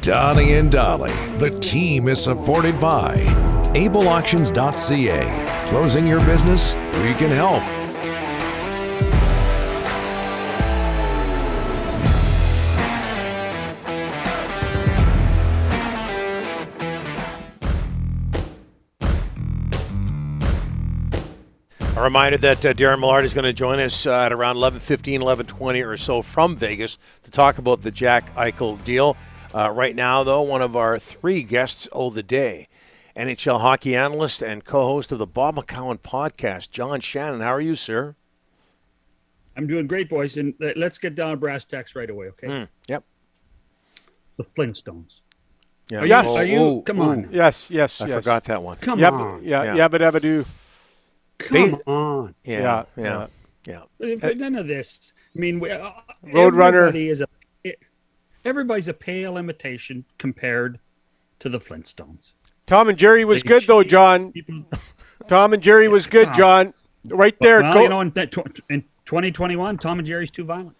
Donnie and Dolly. The team is supported by ableauctions.ca. Closing your business? We can help. A reminder that Darren Millard is going to join us at around 11:15, 11:20 or so from Vegas to talk about the Jack Eichel deal. Right now, though, one of our three guests of the day, NHL hockey analyst and co-host of the Bob McCown podcast, John Shannon. How are you, sir? I'm doing great, boys. And let's get down to brass tacks right away, okay? Yep. The Flintstones. Yeah. Are you? Come on. Yes. I forgot that one. Come on. Yabba dabba do. Come on. Yeah. None of this. I mean, Roadrunner. Everybody's a pale imitation compared to the Flintstones. Tom and Jerry was good, though, John. Tom and Jerry was good, John. Right there. Well, in 2021, Tom and Jerry's too violent.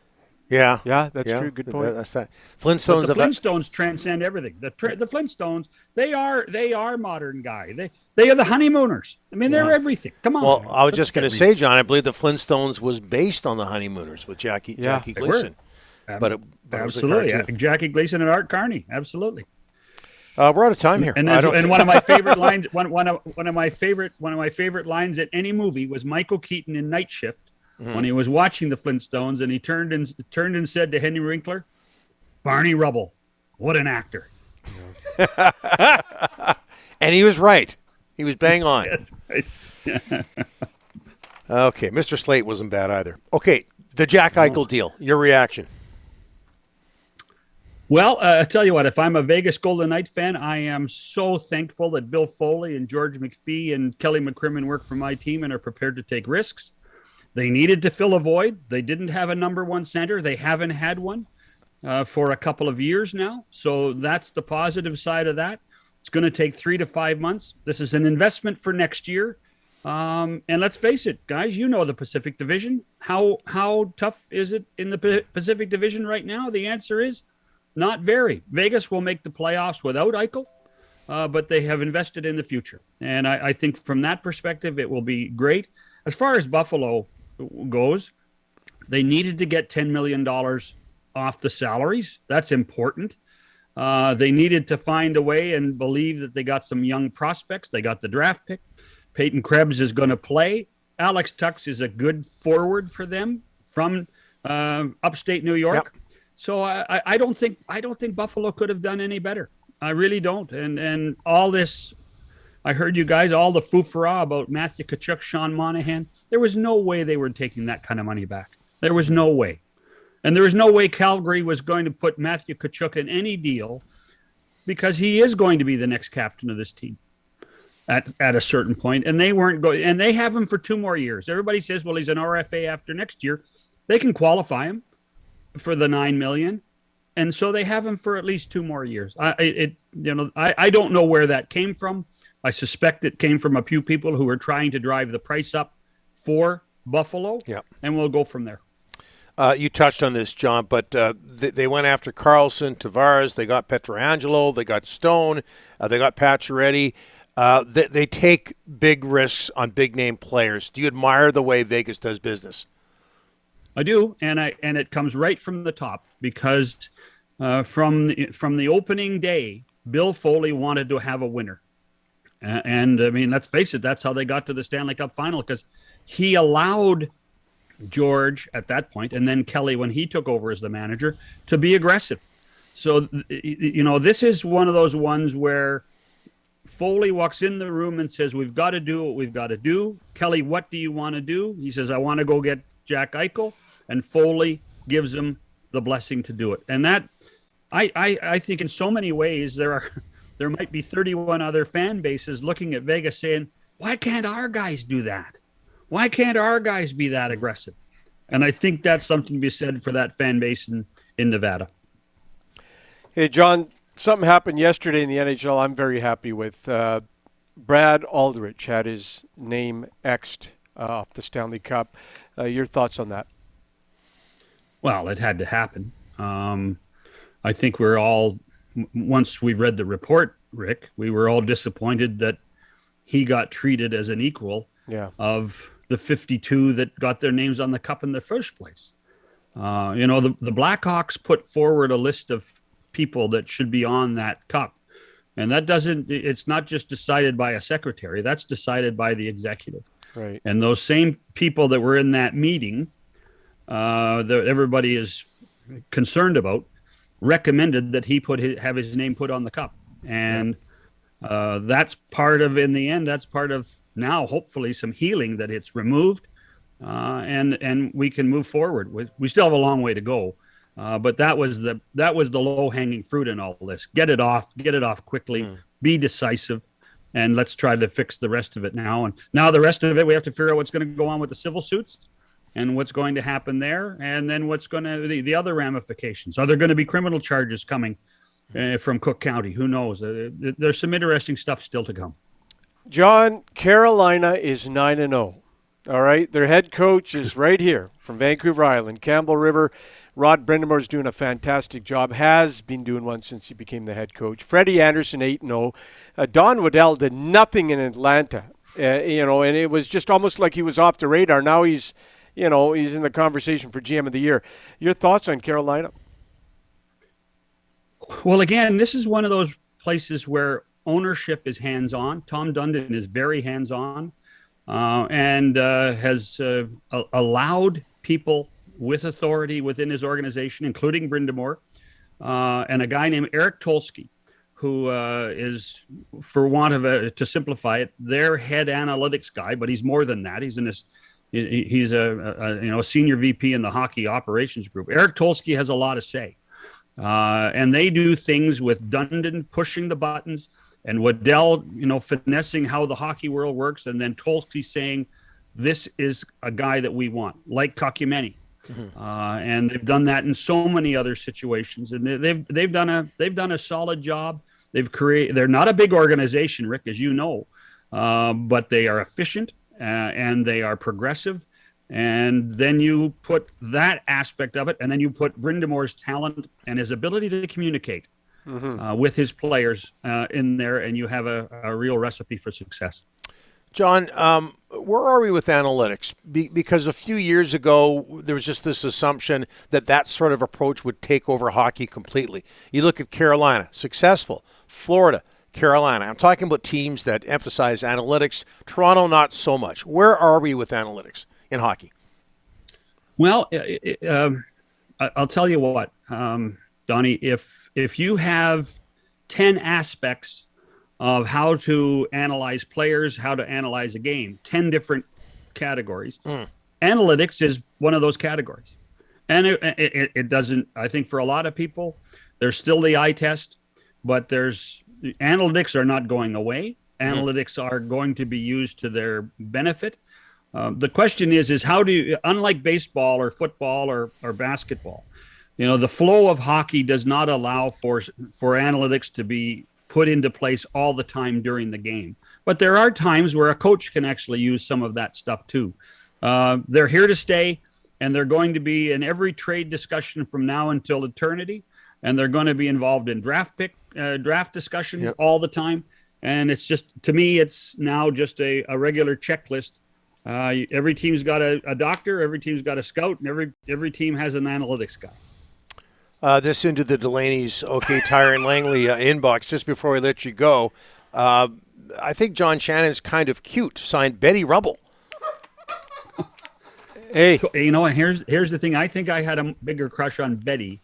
Yeah, that's true. Good point. That's that. Flintstones. But the Flintstones transcend everything. The Flintstones, they are modern guy. They are the honeymooners. I mean, they're everything. Come on. Well, I was just going to say, John, I believe the Flintstones was based on the honeymooners with Jackie Gleason. But absolutely, Jackie Gleason and Art Carney. Absolutely. We're out of time here. And one of my favorite lines. One of my favorite lines at any movie was Michael Keaton in Night Shift. When he was watching the Flintstones, and he turned and said to Henry Winkler, "Barney Rubble, what an actor!" And he was right. He was bang on. Okay, Mr. Slate wasn't bad either. Okay, the Jack Eichel deal. Your reaction? Well, I tell you what. If I'm a Vegas Golden Knight fan, I am so thankful that Bill Foley and George McPhee and Kelly McCrimmon work for my team and are prepared to take risks. They needed to fill a void. They didn't have a number one center. They haven't had one for a couple of years now. So that's the positive side of that. It's going to take 3 to 5 months. This is an investment for next year. And let's face it, guys, you know the Pacific Division. How tough is it in the Pacific Division right now? The answer is not very. Vegas will make the playoffs without Eichel, but they have invested in the future. And I think from that perspective, it will be great. As far as Buffalo goes, they needed to get $10 million off the salaries. That's important. They needed to find a way and believe that they got some young prospects. They got the draft pick. Peyton Krebs is going to play. Alex Tuchs is a good forward for them from upstate New York. Yep. So I don't think Buffalo could have done any better. I really don't. And all this, I heard you guys, all the foofara about Matthew Tkachuk, Sean Monahan. There was no way they were taking that kind of money back. There was no way. And there was no way Calgary was going to put Matthew Tkachuk in any deal because he is going to be the next captain of this team at a certain point. And they weren't going, and they have him for 2 more years. Everybody says, well, he's an RFA after next year. They can qualify him for the $9 million. And so they have him for at least 2 more years. I don't know where that came from. I suspect it came from a few people who were trying to drive the price up for Buffalo. Yeah. And we'll go from there. You touched on this, John, but they went after Carlson, Tavares. They got Pietrangelo. They got Stone. They got Pacioretty. They take big risks on big-name players. Do you admire the way Vegas does business? I do, and it comes right from the top because from the opening day, Bill Foley wanted to have a winner. And I mean, let's face it, that's how they got to the Stanley Cup final because he allowed George at that point, and then Kelly when he took over as the manager, to be aggressive. So, this is one of those ones where Foley walks in the room and says, we've got to do what we've got to do. Kelly, what do you want to do? He says, I want to go get Jack Eichel. And Foley gives him the blessing to do it. And that, I think in so many ways, there might be 31 other fan bases looking at Vegas saying, why can't our guys do that? Why can't our guys be that aggressive? And I think that's something to be said for that fan base in Nevada. Hey, John, something happened yesterday in the NHL I'm very happy with. Brad Aldrich had his name X'd off the Stanley Cup. Your thoughts on that? Well, it had to happen. I think we're all once we read the report, Rick, we were all disappointed that he got treated as an equal of the 52 that got their names on the cup in the first place. The Blackhawks put forward a list of people that should be on that cup. And it's not just decided by a secretary, that's decided by the executive. Right. And those same people that were in that meeting that everybody is concerned about recommended that he have his name put on the cup. And that's part of now hopefully some healing, that it's removed and we can move forward. We still have a long way to go, but that was the low hanging fruit in all this. Get it off quickly, be decisive, and let's try to fix the rest of it now. And now the rest of it, we have to figure out what's going to go on with the civil suits and what's going to happen there, and then what's going to the other ramifications. Are there going to be criminal charges coming from Cook County? Who knows? There's some interesting stuff still to come. John, Carolina is 9-0. All right, their head coach is right here from Vancouver Island, Campbell River. Rod Brendamore's doing a fantastic job, has been doing one since he became the head coach. Freddie Anderson, 8-0. Don Waddell did nothing in Atlanta, and it was just almost like he was off the radar. Now he's in the conversation for GM of the year. Your thoughts on Carolina? Well, again, this is one of those places where ownership is hands-on. Tom Dundon is very hands-on. And has allowed people with authority within his organization, including Brindamore, and a guy named Eric Tolsky, who is, for want of to simplify it, their head analytics guy, but he's more than that. He's a senior VP in the hockey operations group. Eric Tolsky has a lot to say, and they do things with Dundon pushing the buttons, and Waddell, finessing how the hockey world works, and then Tolsky saying, this is a guy that we want, like Kakumeni. And they've done that in so many other situations, and they've done a solid job. They're not a big organization, Rick, as you know, but they are efficient and they are progressive. And then you put that aspect of it, and then you put Brindamore's talent and his ability to communicate with his players in there, and you have a real recipe for success. John, where are we with analytics? Because a few years ago, there was just this assumption that sort of approach would take over hockey completely. You look at Carolina, successful. Florida, Carolina. I'm talking about teams that emphasize analytics. Toronto, not so much. Where are we with analytics in hockey? Well, I'll tell you what, Donnie, if you have 10 aspects of how to analyze players, how to analyze a game, 10 different categories, analytics is one of those categories. And it doesn't, I think for a lot of people, there's still the eye test, but analytics are not going away. Analytics are going to be used to their benefit. The question is how do you, unlike baseball or football or basketball, the flow of hockey does not allow for analytics to be put into place all the time during the game. But there are times where a coach can actually use some of that stuff too. They're here to stay, and they're going to be in every trade discussion from now until eternity. And they're going to be involved in draft discussions all the time. And it's just, to me, it's now just a regular checklist. Every team's got a doctor, every team's got a scout, and every team has an analytics guy. This into the Delaney's OK Tire and Langley inbox just before we let you go. I think John Shannon's kind of cute. Signed Betty Rubble. Hey, here's the thing. I think I had a bigger crush on Betty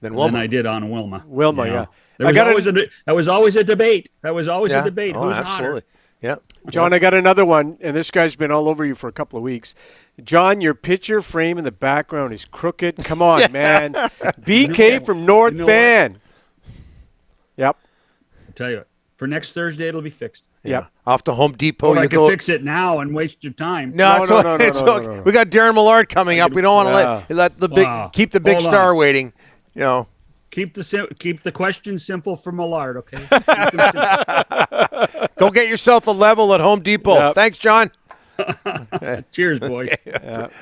than I did on Wilma. Yeah. That was always a debate. That was always a debate. Oh, Who's absolutely. hotter? Yeah. John, I got another one, and this guy's been all over you for a couple of weeks. John, your picture frame in the background is crooked. Come on, man. BK from North Van. Yep. I'll tell you, for next Thursday, it'll be fixed. Yeah. Off to Home Depot. I can fix it now and waste your time. No. We got Darren Millard coming up. We don't want to let keep the big star waiting. Keep the question simple for Millard, okay? Go get yourself a level at Home Depot. Yep. Thanks, John. Cheers, boys.